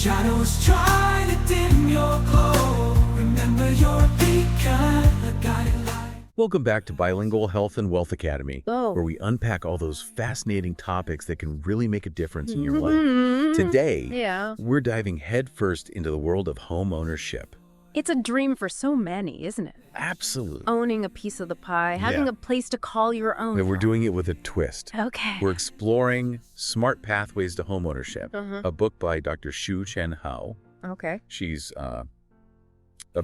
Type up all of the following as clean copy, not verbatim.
Shadows try to dim your glow. Remember you're a beacon, a guiding light. Welcome back to Bilingual Health and Wealth Academy, Oh. where we unpack all those fascinating topics that can really make a difference in your life. Today, we're diving headfirst into the world of home ownership. It's a dream for so many, isn't it? Absolutely. Owning a piece of the pie, having a place to call your own. And we're doing it with a twist. Okay. We're exploring Smart Pathways to Homeownership, a book by Dr. Shu Chen Hao. Okay. She's a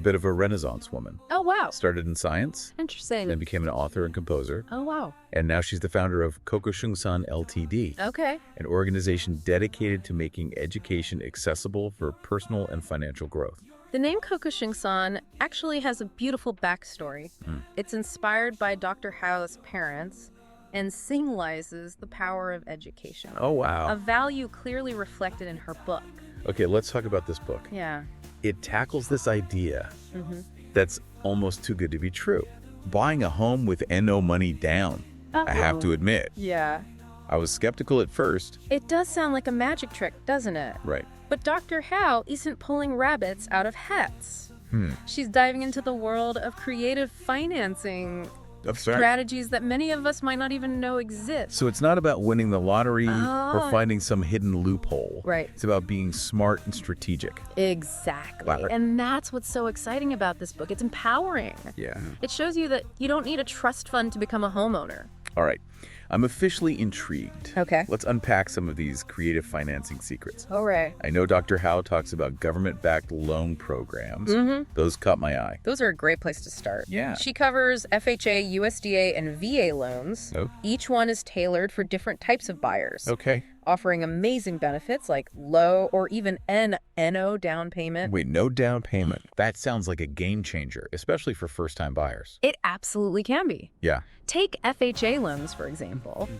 bit of a Renaissance woman. Oh, wow. Started in science, Interesting. then became an author and composer. Oh, wow. And now she's the founder of Kokoshung-san Ltd., Okay. an organization dedicated to making education accessible for personal and financial growth. The name Kokoshung-san actually has a beautiful backstory. It's inspired by Dr. Hao's parents and symbolizes the power of education. Oh, wow. A value clearly reflected in her book. Okay, let's talk about this book. Yeah. It tackles this idea that's almost too good to be true. Buying a home with no money down. I have to admit, Yeah. I was skeptical at first. It does sound like a magic trick, doesn't it? Right. But Dr. Hao isn't pulling rabbits out of hats. She's diving into the world of creative financing strategies that many of us might not even know exist. So it's not about winning the lottery or finding some hidden loophole. Right. It's about being smart and strategic. Exactly. Wow. And that's what's so exciting about this book. It's empowering. Yeah. It shows you that you don't need a trust fund to become a homeowner. All right. I'm officially intrigued. Okay. Let's unpack some of these creative financing secrets. All right. I know Dr. Hao talks about government-backed loan programs. Those caught my eye. Those are a great place to start. Yeah. She covers FHA, USDA, and VA loans. Oh. Each one is tailored for different types of buyers, Okay. offering amazing benefits like low or even NO down payment. Wait, no down payment. That sounds like a game changer, especially for first-time buyers. It absolutely can be. Yeah. Take FHA loans, for example.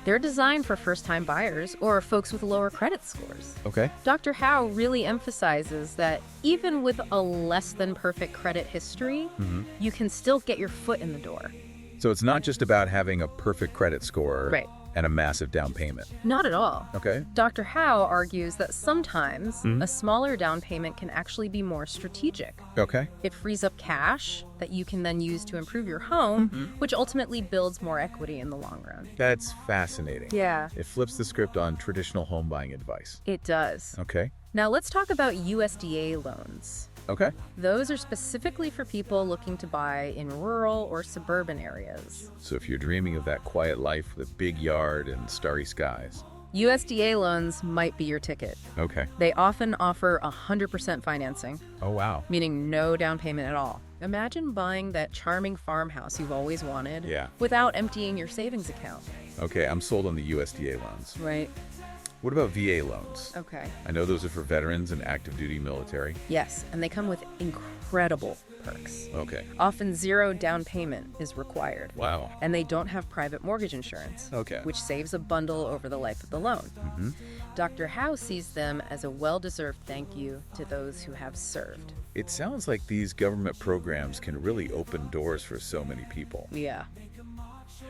They're designed for first-time buyers or folks with lower credit scores. Okay. Dr. Hao really emphasizes that even with a less than perfect credit history, you can still get your foot in the door. So it's not just about having a perfect credit score Right. and a massive down payment. Not at all. Okay. Dr. Hao argues that sometimes a smaller down payment can actually be more strategic. Okay. It frees up cash that you can then use to improve your home, which ultimately builds more equity in the long run. That's fascinating. Yeah, It flips the script on traditional home buying advice. it does. Okay. Now let's talk about USDA loans. Okay. Those are specifically for people looking to buy in rural or suburban areas. So if you're dreaming of that quiet life with a big yard and starry skies. USDA loans might be your ticket. Okay. They often offer 100% financing, Oh, wow. meaning no down payment at all. Imagine buying that charming farmhouse you've always wanted Yeah. without emptying your savings account. Okay, I'm sold on the USDA loans. Right. What about VA loans? Okay. I know those are for veterans and active duty military. Yes, and they come with incredible perks. Okay. Often zero down payment is required. Wow. And they don't have private mortgage insurance, Okay. which saves a bundle over the life of the loan. Dr. Hao sees them as a well-deserved thank you to those who have served. It sounds like these government programs can really open doors for so many people. Yeah,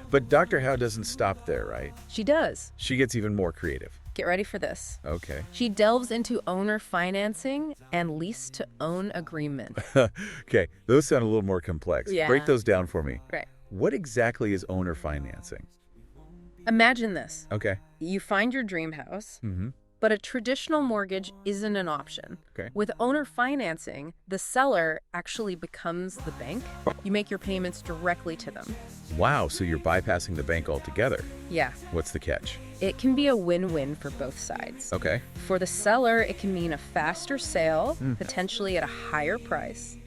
But Dr. Hao doesn't stop there, right? she does. She gets even more creative. Get ready for this. Okay. She delves into owner financing and lease-to-own agreement. Okay, those sound a little more complex. Yeah. Break those down for me. Right. What exactly is owner financing? Imagine this. Okay. You find your dream house, but a traditional mortgage isn't an option. Okay. With owner financing, the seller actually becomes the bank. You make your payments directly to them. Wow, so you're bypassing the bank altogether. Yeah, What's the catch? it can be a win-win for both sides. Okay. For the seller, it can mean a faster sale, potentially at a higher price.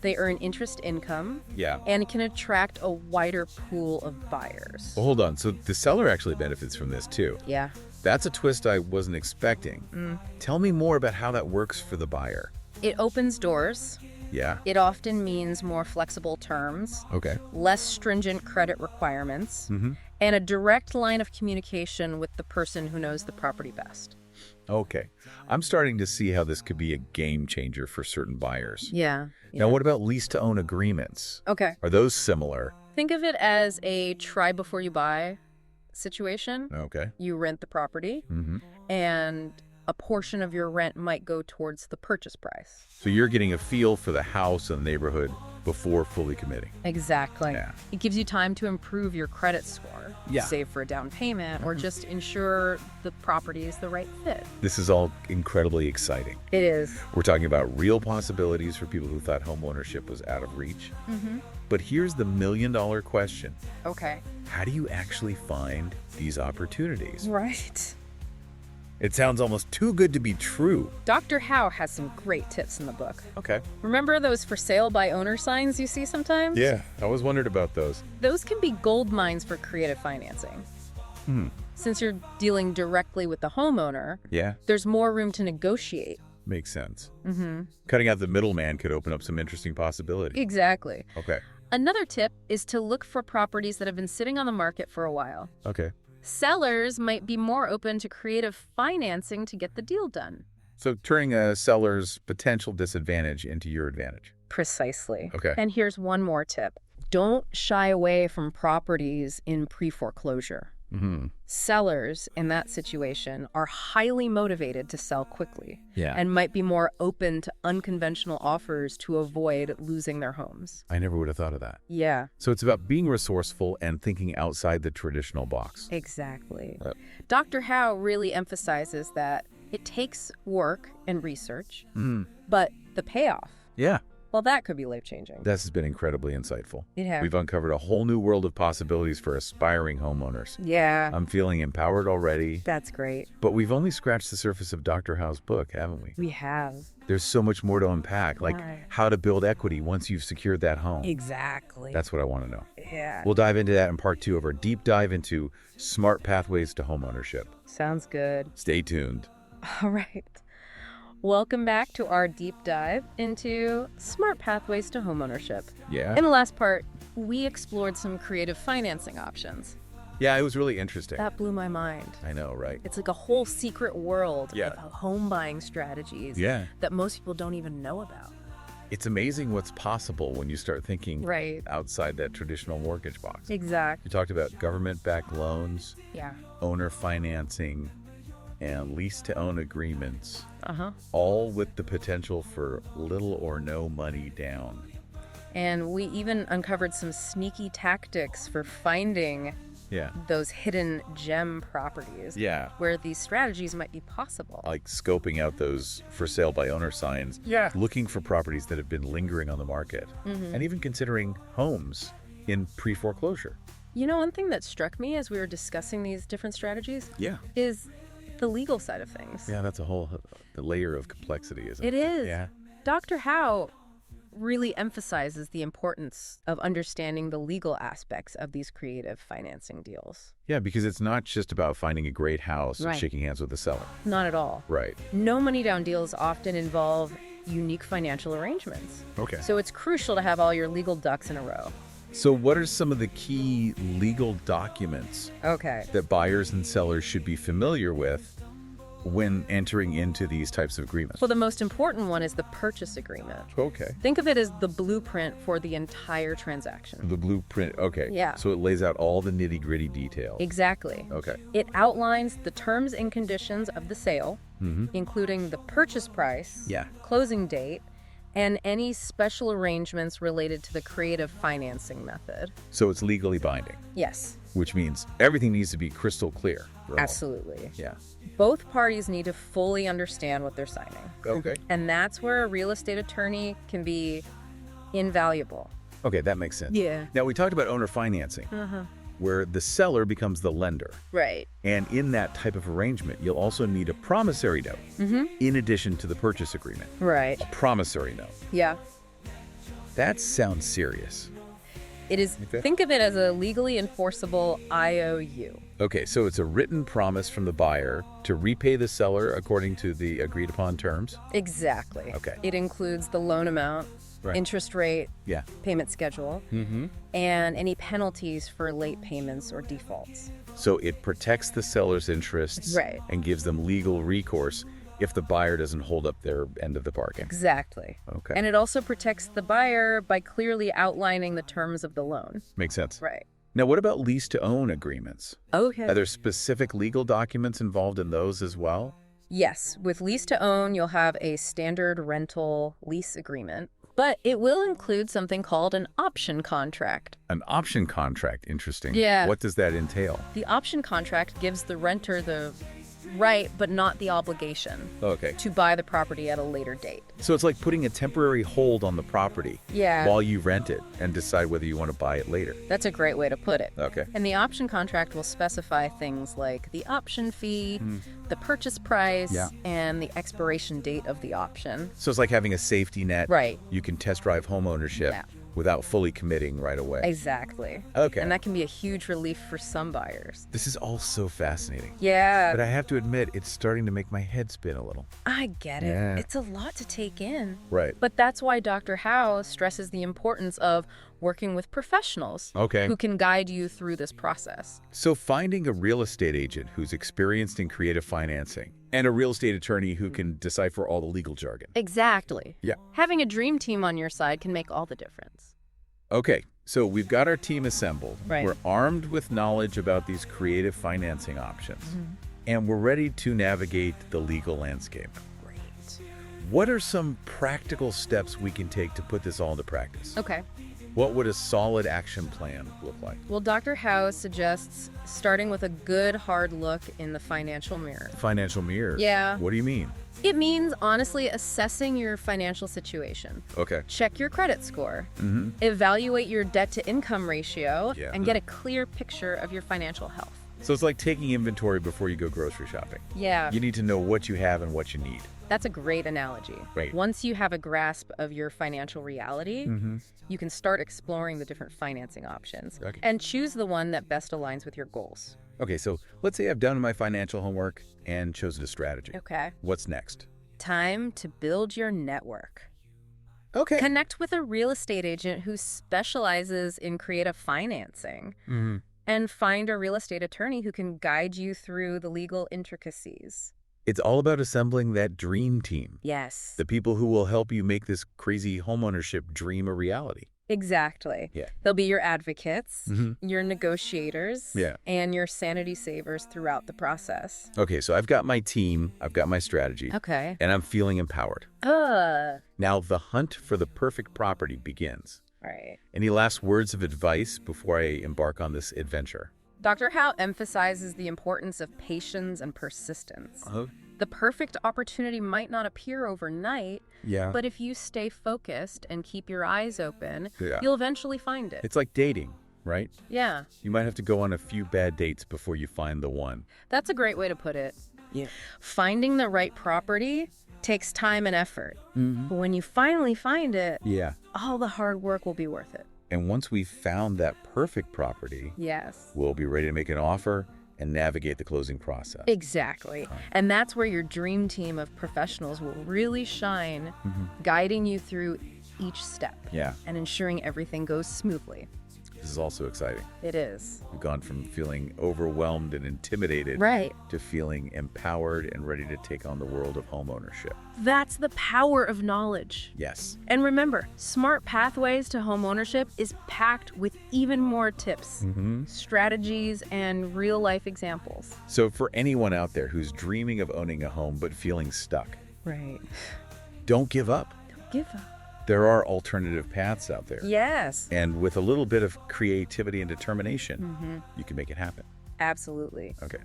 They earn interest income Yeah. and can attract a wider pool of buyers. Well, hold on. So the seller actually benefits from this too. Yeah. That's a twist I wasn't expecting. Tell me more about how that works for the buyer. It opens doors. Yeah. It often means more flexible terms, Okay. less stringent credit requirements, and a direct line of communication with the person who knows the property best. Okay. I'm starting to see how this could be a game changer for certain buyers. Yeah. Now, what about lease-to-own agreements? Okay. Are those similar? Think of it as a try before you buy situation. Okay. You rent the property, and a portion of your rent might go towards the purchase price. So you're getting a feel for the house and the neighborhood before fully committing. Exactly. Yeah. It gives you time to improve your credit score, Yeah. save for a down payment, or just ensure the property is the right fit. This is all incredibly exciting. It is. We're talking about real possibilities for people who thought homeownership was out of reach. But here's the million-dollar question. Okay. How do you actually find these opportunities? Right. It sounds almost too good to be true. Dr. Howe has some great tips in the book. Okay. Remember those for sale by owner signs you see sometimes? Yeah, I always wondered about those. Those can be gold mines for creative financing. Since you're dealing directly with the homeowner, Yeah, there's more room to negotiate. makes sense. Cutting out the middleman could open up some interesting possibilities. Exactly. Okay. Another tip is to look for properties that have been sitting on the market for a while. Okay. Sellers might be more open to creative financing to get the deal done. So turning a seller's potential disadvantage into your advantage. Precisely. Okay. And here's one more tip. Don't shy away from properties in pre-foreclosure. Sellers in that situation are highly motivated to sell quickly Yeah. and might be more open to unconventional offers to avoid losing their homes. I never would have thought of that. Yeah, So it's about being resourceful and thinking outside the traditional box. exactly. Yep. Dr. Howe really emphasizes that it takes work and research, but the payoff, Yeah. well, that could be life-changing. This has been incredibly insightful. It has. We've uncovered a whole new world of possibilities for aspiring homeowners. Yeah, I'm feeling empowered already, that's great. but we've only scratched the surface of Dr. Howe's book, haven't we? We have. There's so much more to unpack, like Right. how to build equity once you've secured that home. Exactly. That's what I want to know. Yeah. We'll dive into that in part 2 of our deep dive into smart pathways to homeownership. Sounds good. Stay tuned. All right. Welcome back to our deep dive into smart pathways to homeownership. Yeah? In the last part, we explored some creative financing options. Yeah, it was really interesting. That blew my mind. I know, right? It's like a whole secret world Yeah. of home buying strategies Yeah. that most people don't even know about. It's amazing what's possible when you start thinking Right. outside that traditional mortgage box. Exactly. You talked about government-backed loans, Yeah. owner financing, and lease-to-own agreements, Uh-huh. all with the potential for little or no money down. And we even uncovered some sneaky tactics for finding Yeah. those hidden gem properties Yeah. where these strategies might be possible. Like scoping out those for sale by owner signs. Yeah. Looking for properties that have been lingering on the market. And even considering homes in pre-foreclosure. You know, one thing that struck me as we were discussing these different strategies Yeah. is the legal side of things. Yeah, that's a whole the layer of complexity, isn't it? It is. Yeah. Dr. Howe really emphasizes the importance of understanding the legal aspects of these creative financing deals. Yeah, because it's not just about finding a great house and Right. shaking hands with the seller. Not at all. Right. No money down deals often involve unique financial arrangements. Okay. So it's crucial to have all your legal ducks in a row. So what are some of the key legal documents Okay. that buyers and sellers should be familiar with when entering into these types of agreements? Well, the most important one is the purchase agreement. Okay. Think of it as the blueprint for the entire transaction. The blueprint. Okay. Yeah. So it lays out all the nitty-gritty details. Exactly. Okay. It outlines the terms and conditions of the sale, including the purchase price, Yeah. closing date, and any special arrangements related to the creative financing method. So it's legally binding, Yes, which means everything needs to be crystal clear. absolutely. Yeah. Both parties need to fully understand what they're signing. Okay. And that's where a real estate attorney can be invaluable. Okay, that makes sense. Yeah. Now, we talked about owner financing, where the seller becomes the lender. Right. And in that type of arrangement, you'll also need a promissory note in addition to the purchase agreement. Right. Promissory note. Yeah. That sounds serious. It is. Okay. Think of it as a legally enforceable IOU. Okay, so it's a written promise from the buyer to repay the seller according to the agreed upon terms. Exactly. Okay. It includes the loan amount, Right. interest rate, Yeah. payment schedule, and any penalties for late payments or defaults. So it protects the seller's interests Right. and gives them legal recourse if the buyer doesn't hold up their end of the bargain. Exactly. Okay. And it also protects the buyer by clearly outlining the terms of the loan. Makes sense. Right. Now, what about lease-to-own agreements? Okay. Are there specific legal documents involved in those as well? Yes, with lease-to-own, you'll have a standard rental lease agreement, but it will include something called an option contract. An option contract, interesting. Yeah. What does that entail? The option contract gives the renter the right, but not the obligation, Okay. to buy the property at a later date. So it's like putting a temporary hold on the property Yeah. while you rent it and decide whether you want to buy it later. That's a great way to put it. Okay. And the option contract will specify things like the option fee, the purchase price, Yeah. and the expiration date of the option. So it's like having a safety net. Right. You can test drive homeownership Yeah. without fully committing right away. Exactly. Okay. And that can be a huge relief for some buyers. This is all so fascinating. Yeah. But I have to admit, it's starting to make my head spin a little. I get it. Yeah. It's a lot to take in. Right. But that's why Dr. Howe stresses the importance of working with professionals Okay. who can guide you through this process. So finding a real estate agent who's experienced in creative financing and a real estate attorney who can decipher all the legal jargon. Exactly. Yeah. Having a dream team on your side can make all the difference. Okay, so we've got our team assembled. Right. We're armed with knowledge about these creative financing options. And we're ready to navigate the legal landscape. Great. What are some practical steps we can take to put this all into practice? Okay. What would a solid action plan look like? Well, Dr. Howe suggests starting with a good hard look in the financial mirror. Financial mirror. Yeah. What do you mean? It means honestly assessing your financial situation. Okay. Check your credit score. Evaluate your debt-to-income ratio Yeah. and get a clear picture of your financial health. So it's like taking inventory before you go grocery shopping. Yeah, You need to know what you have and what you need. that's a great analogy. Right. Once you have a grasp of your financial reality, you can start exploring the different financing options Okay. and choose the one that best aligns with your goals. Okay, so let's say I've done my financial homework and chosen a strategy. Okay. What's next? Time to build your network. Okay. Connect with a real estate agent who specializes in creative financing. And find a real estate attorney who can guide you through the legal intricacies. It's all about assembling that dream team. Yes. The people who will help you make this crazy homeownership dream a reality. Exactly. Yeah. They'll be your advocates, your negotiators, Yeah. and your sanity savers throughout the process. Okay, so I've got my team, I've got my strategy, Okay. and I'm feeling empowered. Now the hunt for the perfect property begins. Right. Any last words of advice before I embark on this adventure? Dr. Howe emphasizes the importance of patience and persistence. The perfect opportunity might not appear overnight, Yeah. but if you stay focused and keep your eyes open, Yeah. you'll eventually find it. It's like dating, right? Yeah, You might have to go on a few bad dates before you find the one. that's a great way to put it. Yeah. Finding the right property takes time and effort. But when you finally find it, Yeah. all the hard work will be worth it. And once we've found that perfect property, Yes. we'll be ready to make an offer and navigate the closing process. Exactly. And that's where your dream team of professionals will really shine, guiding you through each step Yeah. and ensuring everything goes smoothly. This is also exciting. It is. We've gone from feeling overwhelmed and intimidated Right. to feeling empowered and ready to take on the world of homeownership. That's the power of knowledge. Yes. And remember, Smart Pathways to Homeownership is packed with even more tips, strategies, and real-life examples. So for anyone out there who's dreaming of owning a home but feeling stuck, Right. don't give up. Don't give up. There are alternative paths out there. Yes. And with a little bit of creativity and determination, you can make it happen. Absolutely. Okay.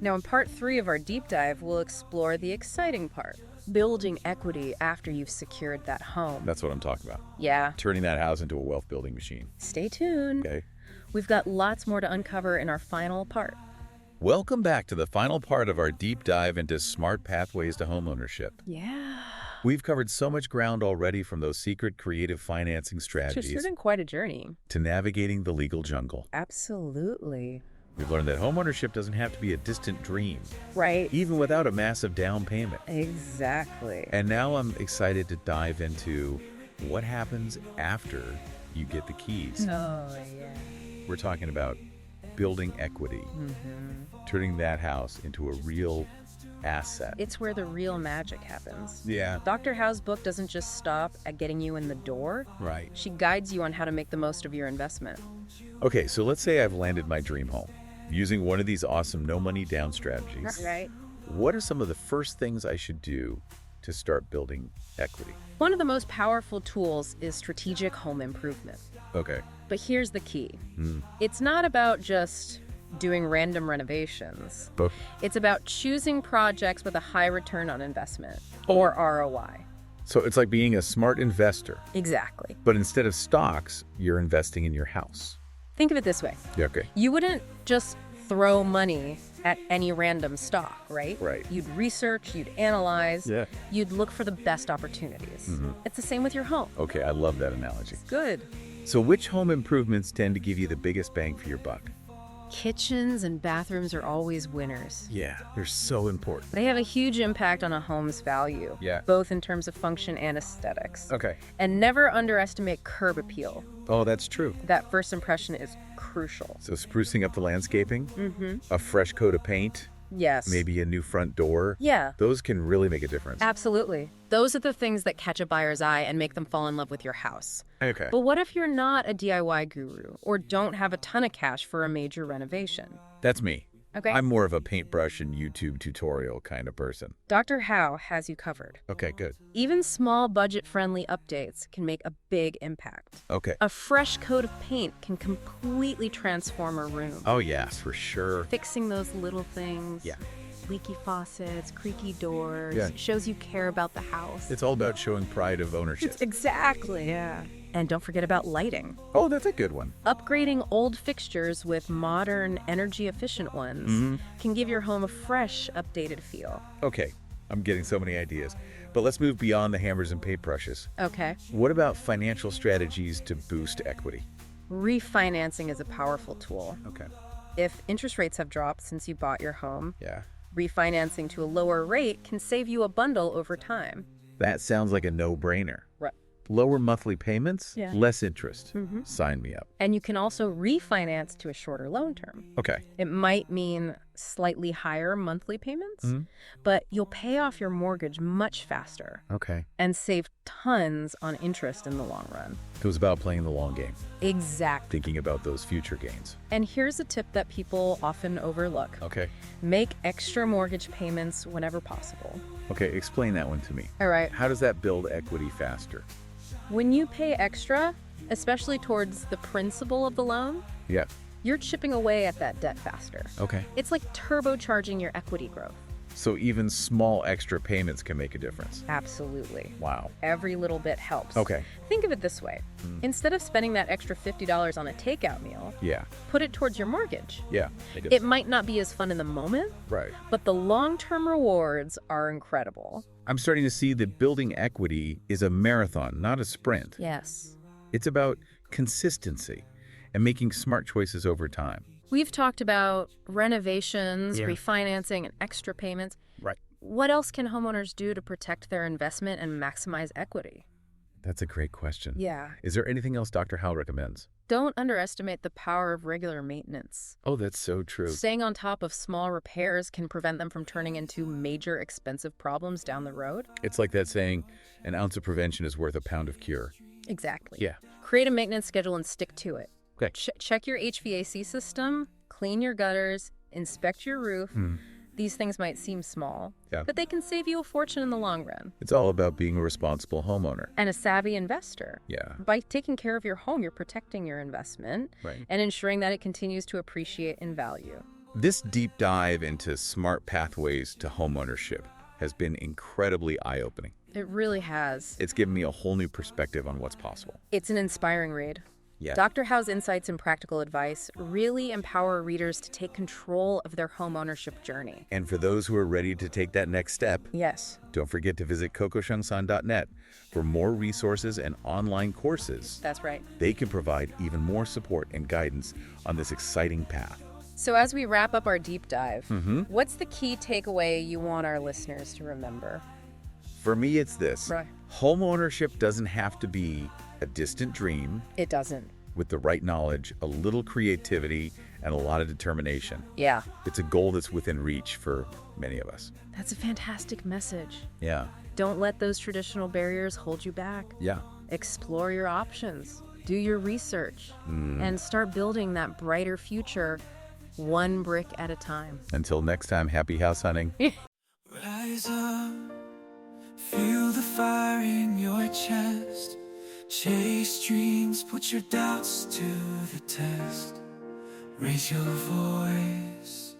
Now, in part 3 of our deep dive, we'll explore the exciting part, building equity after you've secured that home. That's what I'm talking about. Yeah. Turning that house into a wealth building machine. Stay tuned. Okay. We've got lots more to uncover in our final part. Welcome back to the final part of our deep dive into smart pathways to homeownership. Yeah. We've covered so much ground already, from those secret creative financing strategies It's been quite a journey. to navigating the legal jungle. Absolutely. We've learned that homeownership doesn't have to be a distant dream, Right. even without a massive down payment. Exactly. And now I'm excited to dive into what happens after you get the keys. Oh, yeah. We're talking about building equity, turning that house into a real asset. It's where the real magic happens. Yeah. Dr. Howe's book doesn't just stop at getting you in the door. Right. She guides you on how to make the most of your investment. Okay, so let's say I've landed my dream home using one of these awesome no money down strategies. Right. what are some of the first things I should do to start building equity? One of the most powerful tools is strategic home improvement. Okay. But here's the key. It's not about just doing random renovations. But It's about choosing projects with a high return on investment, or ROI. so it's like being a smart investor, Exactly. but instead of stocks, you're investing in your house. Think of it this way. Yeah, okay. You wouldn't just throw money at any random stock, right? Right. You'd research, you'd analyze, Yeah. you'd look for the best opportunities. It's the same with your home. Okay, I love that analogy. Good. So which home improvements tend to give you the biggest bang for your buck? Kitchens and bathrooms are always winners. Yeah, they're so important. They have a huge impact on a home's value, Yeah. both in terms of function and aesthetics. Okay. And never underestimate curb appeal. Oh, that's true. That first impression is crucial. So sprucing up the landscaping, a fresh coat of paint, Yes. maybe a new front door. Yeah, Those can really make a difference. absolutely. Those are the things that catch a buyer's eye and make them fall in love with your house. Okay. But what if you're not a DIY guru or don't have a ton of cash for a major renovation? That's me. Okay. I'm more of a paintbrush and YouTube tutorial kind of person. Dr. Howe has you covered. Okay, good. Even small budget-friendly updates can make a big impact. Okay. A fresh coat of paint can completely transform a room. Oh, yes, for sure. Fixing those little things. Yeah. Leaky faucets, creaky doors. Yeah. Shows you care about the house. It's all about showing pride of ownership. Exactly, yeah. And don't forget about lighting. Oh, that's a good one. Upgrading old fixtures with modern, energy-efficient ones can give your home a fresh, updated feel. Okay, I'm getting so many ideas. But let's move beyond the hammers and paintbrushes. Okay. What about financial strategies to boost equity? Refinancing is a powerful tool. Okay. If interest rates have dropped since you bought your home, Yeah. refinancing to a lower rate can save you a bundle over time. That sounds like a no-brainer. Right. Lower monthly payments, Yeah. less interest. Sign me up. And you can also refinance to a shorter loan term. Okay. It might mean slightly higher monthly payments, but you'll pay off your mortgage much faster Okay. and save tons on interest in the long run. It was about playing the long game, Exactly. thinking about those future gains. And here's a tip that people often overlook. Okay. Make extra mortgage payments whenever possible. Okay, explain that one to me. All right. How does that build equity faster? When you pay extra, especially towards the principal of the loan, Yeah. you're chipping away at that debt faster. Okay. It's like turbocharging your equity growth. So even small extra payments can make a difference. Absolutely. Wow. Every little bit helps. Okay. Think of it this way. Instead of spending that extra $50 on a takeout meal, Yeah. put it towards your mortgage. Yeah. It might not be as fun in the moment, Right. but the long-term rewards are incredible. I'm starting to see that building equity is a marathon, not a sprint. Yes. It's about consistency and making smart choices over time. We've talked about renovations, Yeah. refinancing, and extra payments. Right. What else can homeowners do to protect their investment and maximize equity? That's a great question. Yeah. Is there anything else Dr. Howe recommends? Don't underestimate the power of regular maintenance. Oh, that's so true. Staying on top of small repairs can prevent them from turning into major expensive problems down the road. It's like that saying, an ounce of prevention is worth a pound of cure. Exactly. Yeah. Create a maintenance schedule and stick to it. Okay. Check your HVAC system, clean your gutters, inspect your roof. These things might seem small, Yeah. but they can save you a fortune in the long run. It's all about being a responsible homeowner. And a savvy investor. Yeah. By taking care of your home, you're protecting your investment Right. and ensuring that it continues to appreciate in value. This deep dive into smart pathways to homeownership has been incredibly eye-opening. It really has. It's given me a whole new perspective on what's possible. It's an inspiring read. Yeah. Dr. Howe's insights and practical advice really empower readers to take control of their home ownership journey. And for those who are ready to take that next step, Yes, don't forget to visit cocoshangsan.net for more resources and online courses. that's right. They can provide even more support and guidance on this exciting path. So as we wrap up our deep dive, what's the key takeaway you want our listeners to remember? For me, it's this. Right. Homeownership doesn't have to be a distant dream. It doesn't. With the right knowledge, a little creativity, and a lot of determination. Yeah, It's a goal that's within reach for many of us. that's a fantastic message. Yeah. Don't let those traditional barriers hold you back. Yeah. Explore your options, do your research, and start building that brighter future one brick at a time. Until next time, happy house hunting. Rise up, feel the fire in your chest. Chase dreams, put your doubts to the test. Raise your voice,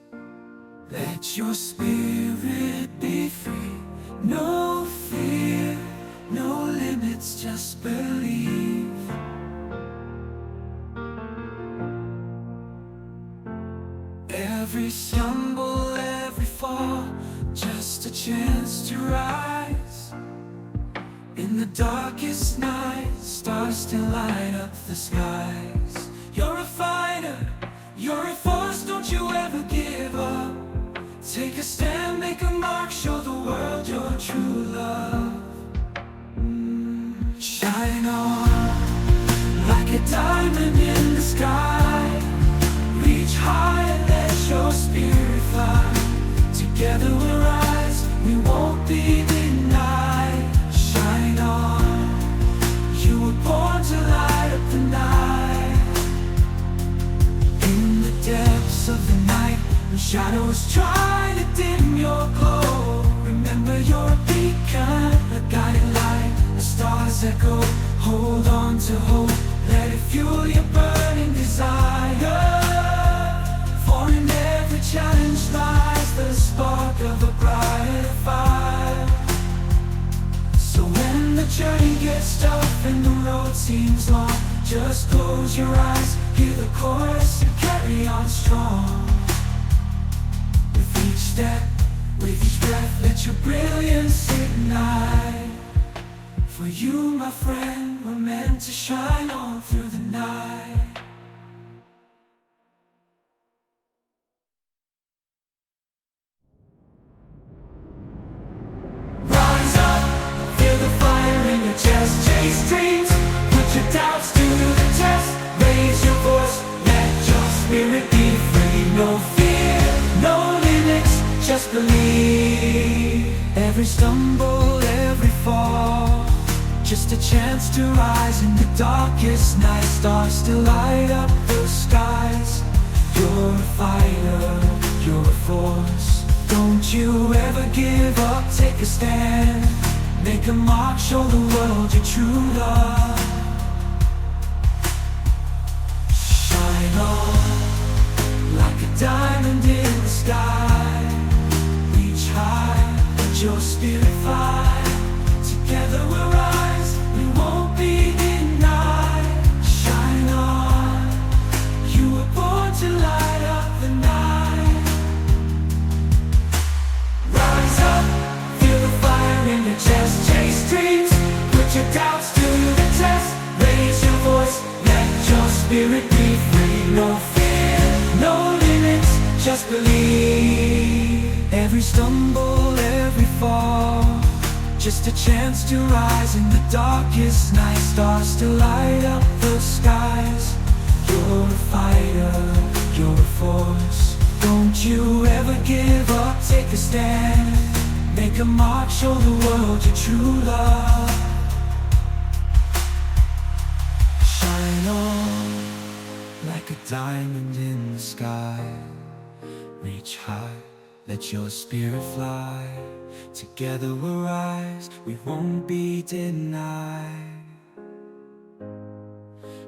let your spirit be free. No fear, no limits, just believe. Every stumble, every fall, just a chance to rise. In the darkest night, stars still light up the skies. You're a fighter, you're a force, don't you ever give up. Take a stand, make a mark, show the world your true love. Shine on, like a diamond in the sky. Reach high and let your spirit fly. Together we'll rise, we won't be denied. Shine on, you were born to light up the night. In the depths of the night, when shadows try to dim your glow, remember you're a beacon, a guiding light. The stars echo, hold on to hope. Let it fuel your burning desire. For in every challenge lies the spark of a brighter fire. So when the journey gets tough and the road seems long, just close your eyes, hear the chorus and carry on strong. With each step, with each breath, let your brilliance ignite. For you, my friend, were meant to shine on through the night. Rise up, feel the fire in your chest. Chase dreams, put your doubts to the test. Raise your voice, let your spirit be free. No fear, no limits, just believe. Every stumble, every fall, just a chance to rise. In the darkest night, stars still light up the skies. You're a fighter, you're a force. Don't you ever give up, take a stand. Make a mark, show the world your true love. Shine on, like a diamond in the sky. Reach high, let your spirit fly. Together we'll rise, we won't be denied. Shine on, you were born to light up the night. Rise up, feel the fire in your chest. Chase dreams, put your doubts to the test. Raise your voice, let your spirit be free. No fear, no limits, just believe. Every stumble, every fall, just a chance to rise. In the darkest night, stars still light up the skies. You're a fighter, you're a force. Don't you ever give up, take a stand. Make a mark, show the world your true love. Shine on, like a diamond in the sky. Reach high, let your spirit fly. Together we'll rise, we won't be denied.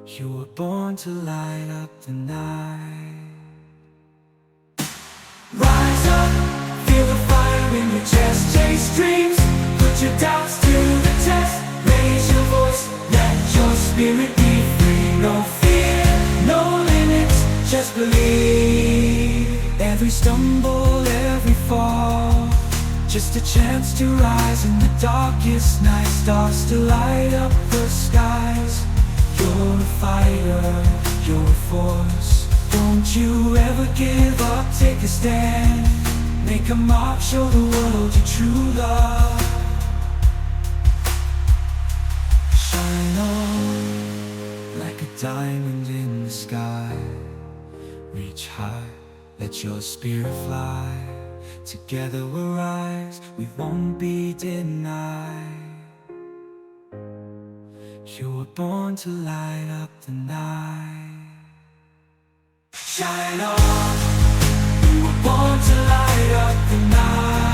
You were born to light up the night. Rise up, feel the fire in your chest. Chase dreams, put your doubts to the test. Raise your voice, let your spirit be free. No fear, no limits, just believe. Every stumble, every fall, just a chance to rise. In the darkest night, stars still light up the skies. You're a fighter, you're a force. Don't you ever give up, take a stand. Make a mark, show the world your true love. Shine on, like a diamond in the sky. Reach high, let your spirit fly. Together we'll rise, we won't be denied. You were born to light up the night. Shine on, you were born to light up the night.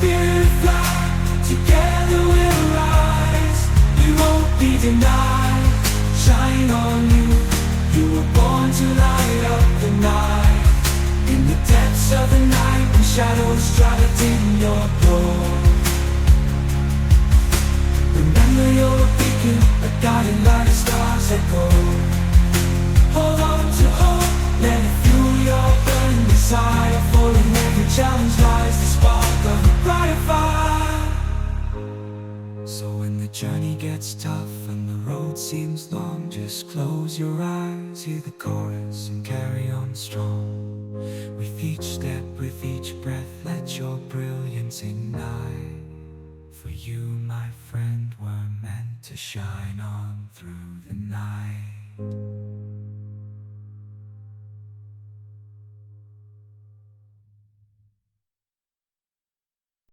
spirit fly, together we'll rise. We won't be denied, shine on you. You were born to light up the night. In the depths of the night, when shadows try to dim your glow, remember you're a beacon, a guiding light, a star's echo. Hold on to hope, let it fuel your burning desire. For in every challenge lies the spark of a brighter fire. So when the journey gets tough and the road seems long, just close your eyes, hear the chorus and carry on strong. With each step, with each breath, let your brilliance ignite. For you, my friend, were meant to shine on through the night.